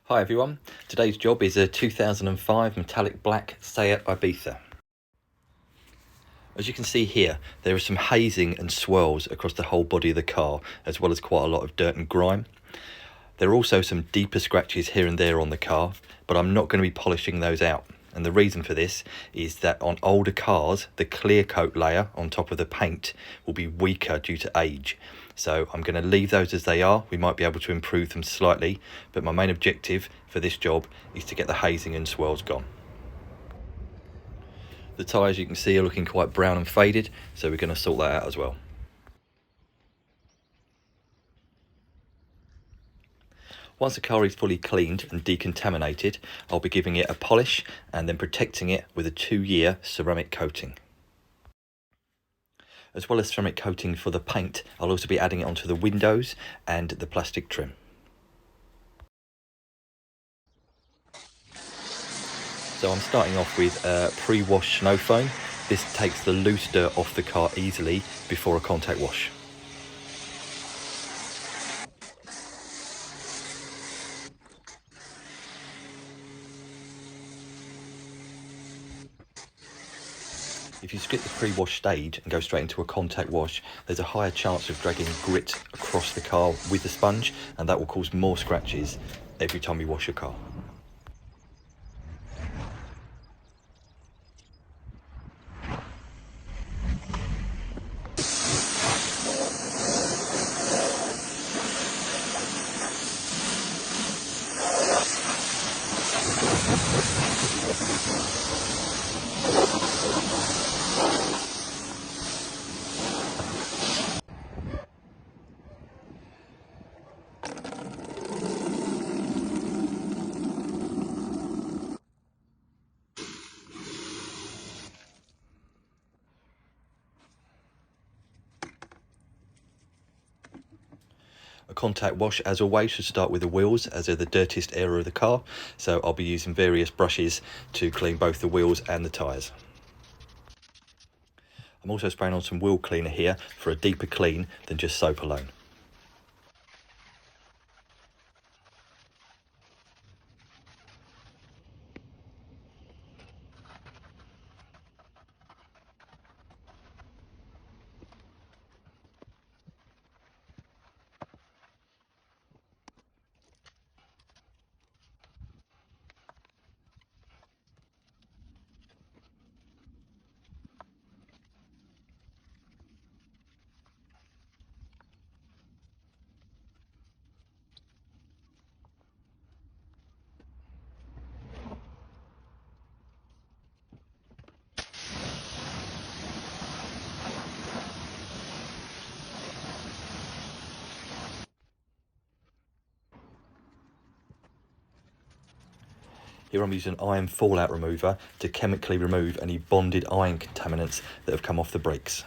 Hi everyone, today's job is a 2005 metallic black Seat Ibiza. As you can see here, there is some hazing and swirls across the whole body of the car, as well as quite a lot of dirt and grime. There are also some deeper scratches here and there on the car, but I'm not going to be polishing those out. And the reason for this is that on older cars, the clear coat layer on top of the paint will be weaker due to age. So I'm going to leave those as they are. We might be able to improve them slightly, but my main objective for this job is to get the hazing and swirls gone. The tyres, you can see, are looking quite brown and faded, so we're going to sort that out as well. Once the car is fully cleaned and decontaminated, I'll be giving it a polish and then protecting it with a 2-year ceramic coating. As well as ceramic coating for the paint, I'll also be adding it onto the windows and the plastic trim. So I'm starting off with pre-wash snow foam. This takes the loose dirt off the car easily before a contact wash. If you skip the pre-wash stage and go straight into a contact wash, there's a higher chance of dragging grit across the car with the sponge, and that will cause more scratches every time you wash your car. A contact wash, as always, should start with the wheels, as they're the dirtiest area of the car, so I'll be using various brushes to clean both the wheels and the tyres. I'm also spraying on some wheel cleaner here for a deeper clean than just soap alone. Here I'm using an iron fallout remover to chemically remove any bonded iron contaminants that have come off the brakes.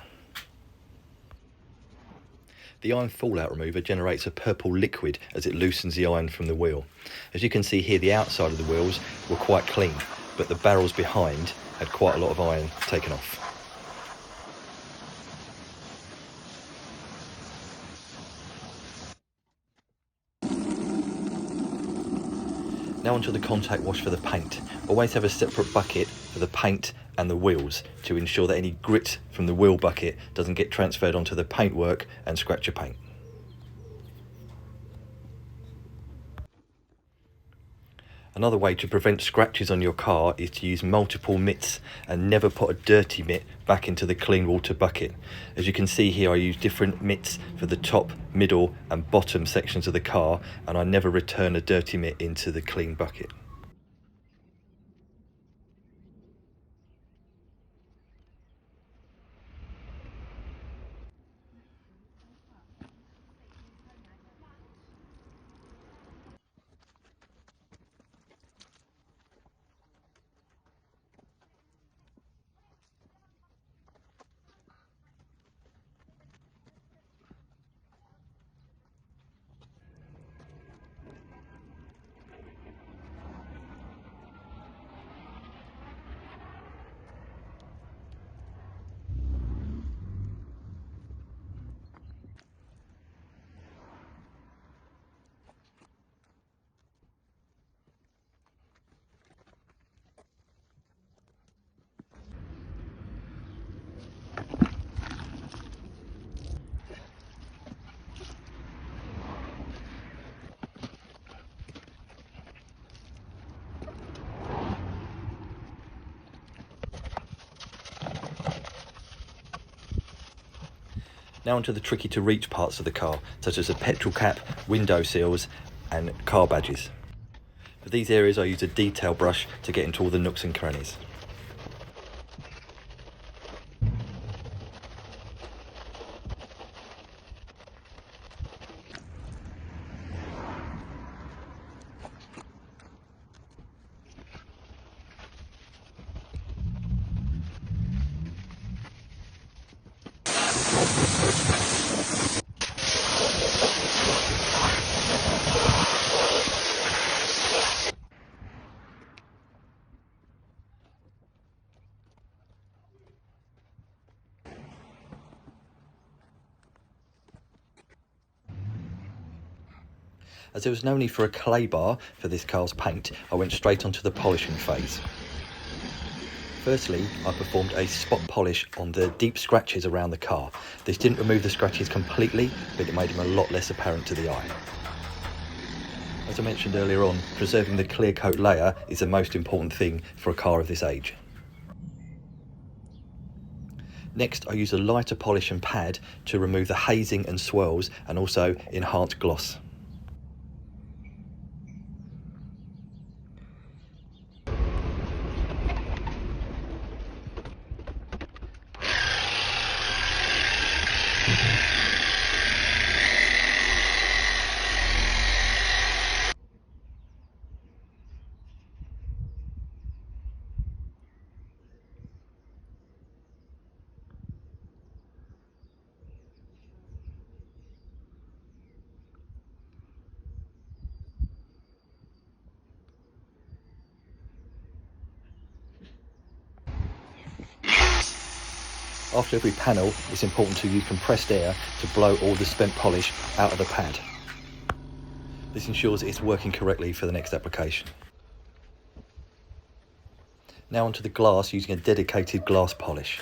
The iron fallout remover generates a purple liquid as it loosens the iron from the wheel. As you can see here, the outside of the wheels were quite clean, but the barrels behind had quite a lot of iron taken off. Now onto the contact wash for the paint. Always have a separate bucket for the paint and the wheels to ensure that any grit from the wheel bucket doesn't get transferred onto the paintwork and scratch your paint. Another way to prevent scratches on your car is to use multiple mitts and never put a dirty mitt back into the clean water bucket. As you can see here, I use different mitts for the top, middle and bottom sections of the car, and I never return a dirty mitt into the clean bucket. Now onto the tricky to reach parts of the car, such as the petrol cap, window sills and car badges. For these areas I use a detail brush to get into all the nooks and crannies. As there was no need for a clay bar for this car's paint, I went straight onto the polishing phase. Firstly, I performed a spot polish on the deep scratches around the car. This didn't remove the scratches completely, but it made them a lot less apparent to the eye. As I mentioned earlier on, preserving the clear coat layer is the most important thing for a car of this age. Next, I use a lighter polish and pad to remove the hazing and swirls and also enhance gloss. After every panel, it's important to use compressed air to blow all the spent polish out of the pad. This ensures it's working correctly for the next application. Now onto the glass using a dedicated glass polish.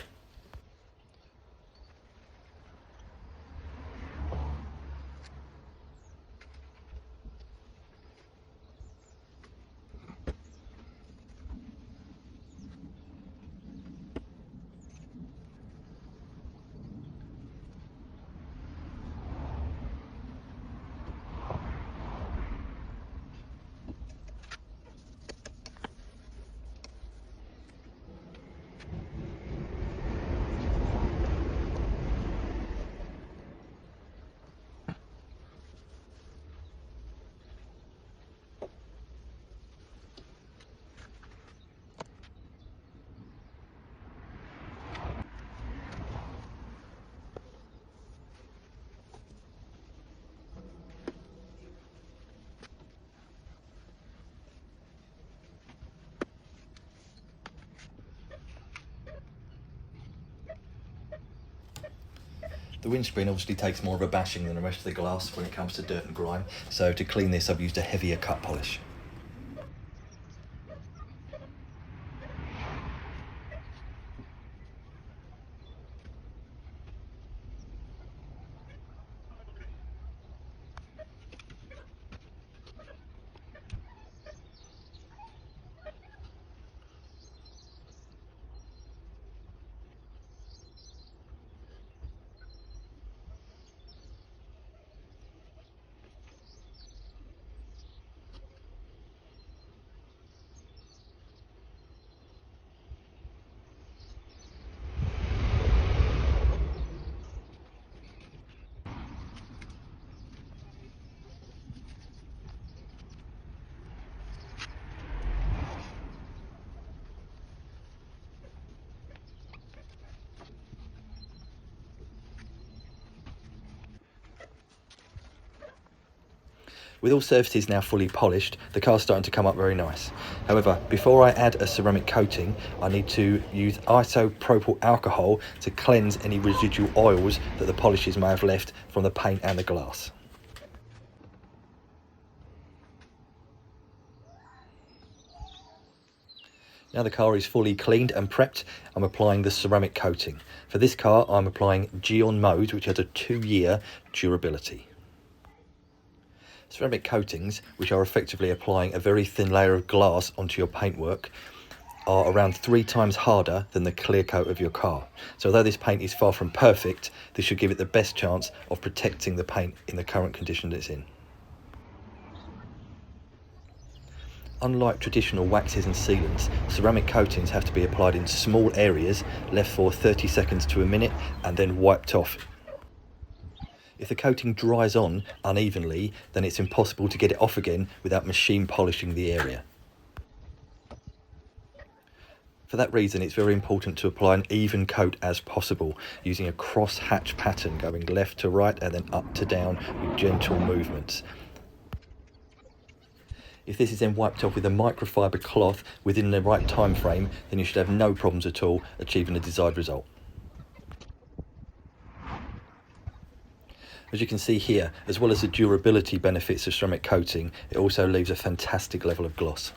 The windscreen obviously takes more of a bashing than the rest of the glass when it comes to dirt and grime, so to clean this I've used a heavier cut polish. With all surfaces now fully polished, the car's starting to come up very nice. However, before I add a ceramic coating, I need to use isopropyl alcohol to cleanse any residual oils that the polishes may have left from the paint and the glass. Now the car is fully cleaned and prepped, I'm applying the ceramic coating. For this car, I'm applying Geon Mode, which has a 2-year durability. Ceramic coatings, which are effectively applying a very thin layer of glass onto your paintwork, are around 3 times harder than the clear coat of your car. So although this paint is far from perfect, this should give it the best chance of protecting the paint in the current condition that it's in. Unlike traditional waxes and sealants, ceramic coatings have to be applied in small areas, left for 30 seconds to a minute, and then wiped off. If the coating dries on unevenly, then it's impossible to get it off again without machine polishing the area. For that reason, it's very important to apply an even coat as possible, using a cross-hatch pattern going left to right and then up to down with gentle movements. If this is then wiped off with a microfiber cloth within the right time frame, then you should have no problems at all achieving the desired result. As you can see here, as well as the durability benefits of ceramic coating, it also leaves a fantastic level of gloss.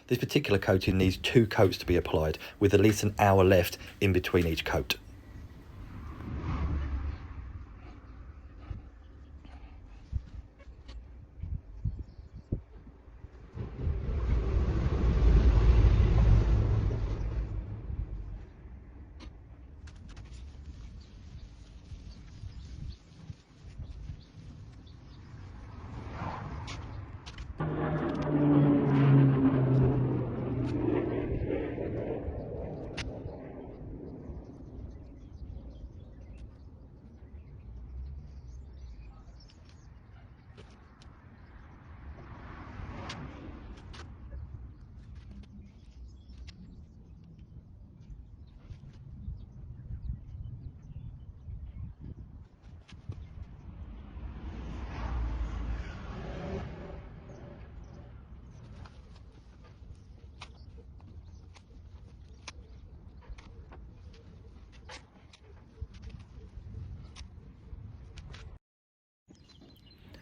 This particular coating needs 2 coats to be applied, with at least an hour left in between each coat.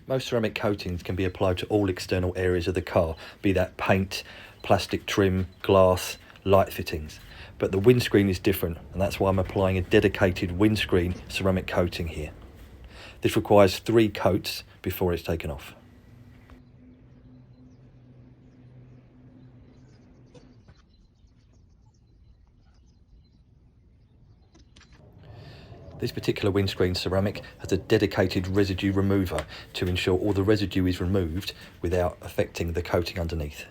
Most ceramic coatings can be applied to all external areas of the car, be that paint, plastic trim, glass, light fittings. But the windscreen is different, and that's why I'm applying a dedicated windscreen ceramic coating here. This requires 3 coats before it's taken off. This particular windscreen ceramic has a dedicated residue remover to ensure all the residue is removed without affecting the coating underneath.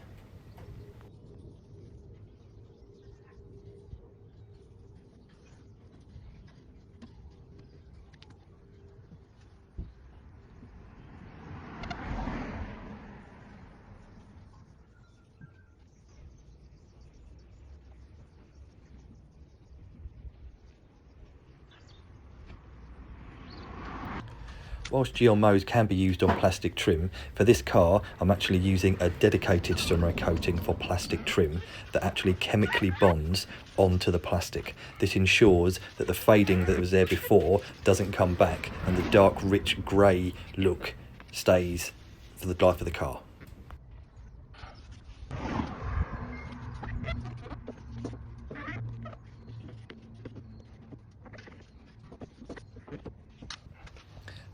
Whilst GLMOs can be used on plastic trim, for this car I'm actually using a dedicated ceramic coating for plastic trim that actually chemically bonds onto the plastic. This ensures that the fading that was there before doesn't come back and the dark rich grey look stays for the life of the car.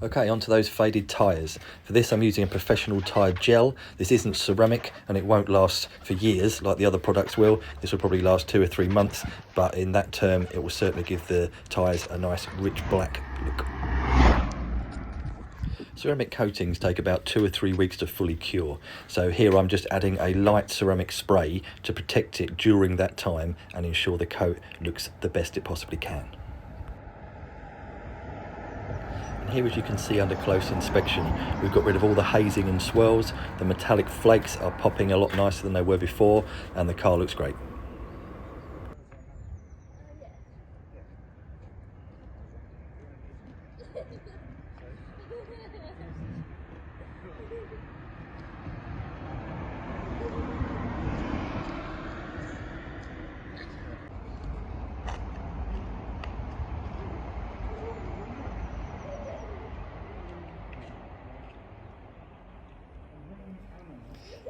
Okay, onto those faded tyres. For this I'm using a professional tyre gel. This isn't ceramic and it won't last for years like the other products will. This will probably last 2 or 3 months, but in that term it will certainly give the tyres a nice rich black look. Ceramic coatings take about 2 or 3 weeks to fully cure, so here I'm just adding a light ceramic spray to protect it during that time and ensure the coat looks the best it possibly can. Here, as you can see under close inspection, we've got rid of all the hazing and swirls. The metallic flakes are popping a lot nicer than they were before, and the car looks great.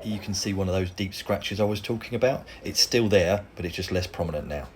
you can see one of those deep scratches I was talking about. It's still there, but it's just less prominent now.